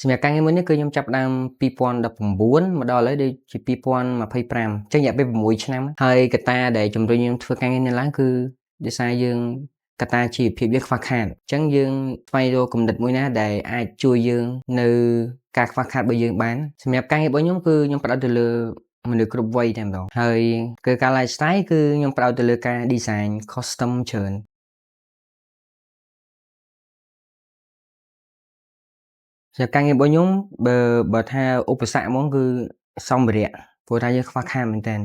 សម្រាប់ការងារមួយនេះគឺខ្ញុំចាប់ផ្ដើម2019មកដល់ឥឡូវដូចជា2025ចឹងរយៈពេល6ឆ្នាំហើយកត្តាដែលជំរុញខ្ញុំធ្វើការងារនេះឡើងគឺដោយសារយើងកត្តាជីវភាពយើងខ្វះខាតអញ្ចឹងយើងស្វែងរកគំនិតមួយណាដែលអាចជួយយើងនៅការខ្វះខាតរបស់យើងបានសម្រាប់ការងាររបស់ខ្ញុំគឺខ្ញុំផ្ដោតទៅលើមនុស្សគ្រប់វ័យតែម្ដងហើយគឺការ lifestyle គឺខ្ញុំផ្ដោតទៅលើការ design custom ច្រើនសម្រាប់ការងាររបស់ខ្ញុំបើថាឧបសគ្គហ្មងគឺសម្ភារៈព្រោះថាយើងខ្វះខាតមែនតើ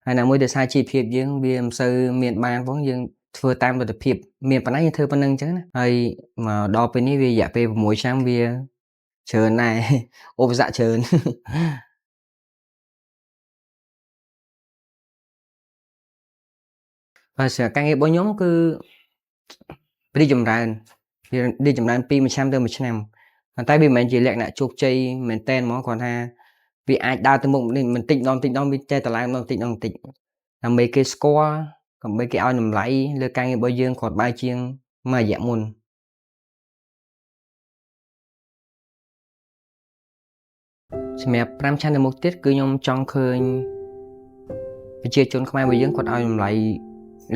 ហើយណាមួយដោយសារជីវភាពយើងវាមិនសូវមានបានផងយើងធ្វើតាមលទ្ធភាពមានប៉ុណ្ណាយើងធ្វើប៉ុណ្្នឹងអញ្ចឹងណាហើយមកដល់ពេលនេះវារយៈពេល6ឆ្នាំវាច្រើនដែរឧបសគ្គច្រើនហើយសម្រាប់ការងាររបស់ខ្ញុំគឺរីកចម្រើនវារីកចម្រើនពីមួយឆ្នាំទៅមួយឆ្នាំប៉ុន្តែវាមិនមែនជាលក្ខណៈជោគជ័យមែនតែនហ្មងគ្រាន់ថាវាអាចដើរទៅមុខបន្តិចម្ដងវាចេះតែឡើងបន្តិចដើម្បីគេស្គាល់ដើម្បីគេឲ្យតម្លៃលើការងាររបស់យើងគាត់បែរជាងមួយរយៈមុនសម្រាប់5ឆ្នាំទៅមុខទៀតគឺខ្ញុំចង់ឃើញប្រជាជនខ្មែររបស់យើងគាត់ឲ្យតម្លៃ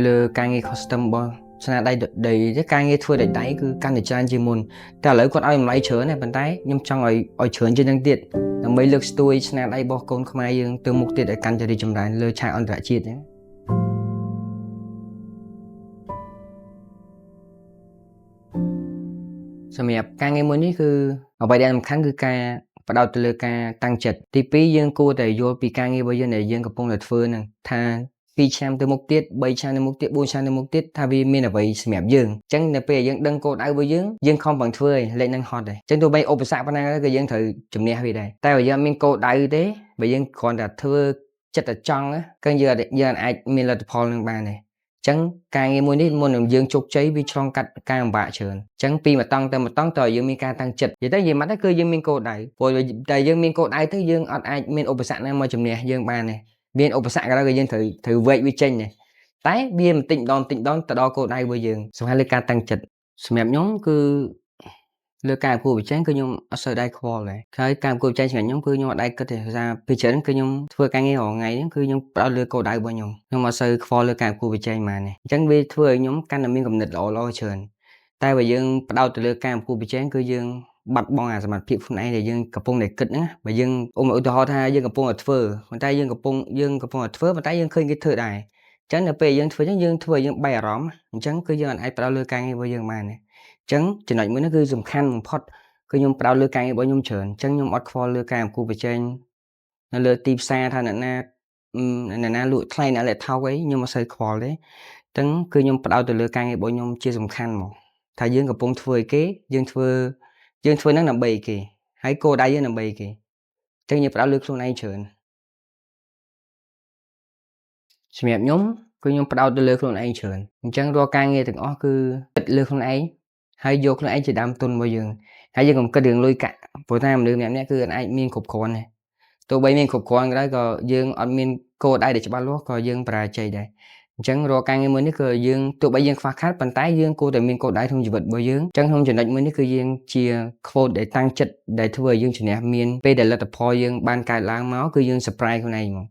លើការងារ custom របស់ស្នាដៃដីទេការងារធ្វើដៃគឺកាន់តែច្រើនជាងមុនតែឥឡូវគាត់ឲ្យតម្លៃច្រើនដែរប៉ុន្តែខ្ញុំចង់ឲ្យច្រើនជាងនឹងទៀតដើម្បីលើកស្ទួយស្នាដៃរបស់កូនខ្មែរយើងទៅមុខទៀតឲ្យកាន់តែរីកចម្រើនលើឆាកអន្តរជាតិហ្នឹងសម្រាប់ការងារមួយនេះគឺអ្វីដែលសំខាន់គឺការផ្ដោតទៅលើការតាំងចិត្តទី2យើងគួរតែយល់ពីការងាររបស់យើងដែលយើងកំពុងតែធ្វើហ្នឹងថា2ឆ្នាំទៅមុខទៀត3ឆ្នាំទៅមុខទៀត4ឆ្នាំទៅមុខទៀតថាវាមានអ្វីសម្រាប់យើងអញ្ចឹងនៅពេលដែលយើងដឹងគោលដៅរបស់យើងខំប្រឹងធ្វើឲ្យលេខនឹងហត់ដែរអញ្ចឹងទោះបីឧបសគ្គប៉ុណ្ណាក៏យើងត្រូវជំនះវាដែរតែបើយើងមានគោលដៅទេបើយើងគ្រាន់តែធ្វើចិត្តតែចង់គឺយើងអាចមានលទ្ធផលនឹងបានដែរអញ្ចឹងការងារមួយនេះមុននឹងយើងជោគជ័យវាឆ្លងកាត់ការលំបាកច្រើនអញ្ចឹងពីមួយតង់ទៅមួយតង់តើយើងមានការតាំងចិត្តនិយាយទៅនិយាយមកទៅគឺយើងមានគោលដៅព្រោះតែយើងមានគោលដៅទៅយើងអត់អាចមានឧបសគ្គណាមកជំនះយើងបានទេមានឧបសគ្គក៏ដោយក៏យើងត្រូវវែកវាចេញដែរតែវាបន្តិចម្ដងទៅដល់គោលដៅរបស់យើងសំខាន់លើការតាំងចិត្តសម្រាប់ខ្ញុំគឺលើការប្រកួតប្រជែងគឺខ្ញុំអត់សូវដែរខ្វល់ដែរហើយការប្រកួតប្រជែងសម្រាប់ខ្ញុំគឺខ្ញុំអត់ដែរគិតទេដោយសារពីច្រើនគឺខ្ញុំធ្វើការងាររាល់ថ្ងៃហ្នឹងគឺខ្ញុំផ្ដោតលើគោលដៅរបស់ខ្ញុំអត់សូវខ្វល់លើការប្រកួតប្រជែងប៉ុន្មានទេអញ្ចឹងវាធ្វើឲ្យខ្ញុំកាន់តែមានគំនិតល្អច្រើនតែបើយើងផ្ដោតទៅលើការប្រកួតប្រជែងគឺយើងបាត់បង់អាសមត្ថភាពខ្លួនឯងដែលយើងកំពុងតែគិតហ្នឹងបើយើងឧទាហរណ៍ថាយើងកំពុងតែធ្វើប៉ុន្តែយើងកំពុងតែធ្វើប៉ុន្តែយើងឃើញគេធ្វើដែរអញ្ចឹងនៅពេលយើងធ្វើអញ្ចឹងយើងធ្វើឲ្យយើងបែកអារម្មណ៍អញ្ចឹងគឺយើងអាចផ្ដោតលើការងាររបស់យើងបានទេអញ្ចឹងចំណុចមួយនេះគឺសំខាន់បំផុតគឺខ្ញុំផ្ដោតលើការងាររបស់ខ្ញុំច្រើនអញ្ចឹងខ្ញុំអត់ខ្វល់លើការប្រកួតប្រជែងនៅលើទីផ្សារថាអ្នកណាលក់ថ្លៃអ្នកណាថោកអីខ្ញុំអត់សូវខ្វល់ទេអញ្ចឹងគឺខ្ញុំផ្ដោតទៅលើការងាររបស់ខ្ញុំជាសំខាន់ហ្មងថាយើងកំពុងធ្វើឲ្យគេយើងធ្វើហ្នឹងដើម្បីគេហើយគោលដៅយើងដើម្បីគេអញ្ចឹងយើងផ្ដោតលើខ្លួនឯងច្រើនសម្រាប់ខ្ញុំគឺខ្ញុំផ្ដោតទៅលើខ្លួនឯងច្រើនអញ្ចឹងរាល់ការងារទាំងអស់គឺគិតលើខ្លួនឯងហើយយកខ្លួនឯងជាដើមទុនរបស់យើងហើយយើងកុំគិតរឿងលុយកាក់ព្រោះថាមនុស្សម្នាក់ៗគឺអាចមានគ្រប់គ្រាន់ដែរទោះបីមានគ្រប់គ្រាន់ក៏ដោយក៏យើងអត់មានគោលដៅដែលច្បាស់លាស់ក៏យើងបរាជ័យដែរអញ្ចឹងរាល់ការងារមួយនេះគឺយើងទោះបីយើងខ្វះខាតប៉ុន្តែយើងគួរតែមានគោលដៅក្នុងជីវិតរបស់យើងអញ្ចឹងក្នុងចំណុចមួយនេះគឺយើងជា quote ដែលតាំងចិត្តដែលធ្វើឲ្យយើងជំនះមានពេលដែលលទ្ធផលយើងបានកើតឡើងមកគឺយើង surprise ខ្លួនឯងហ្មង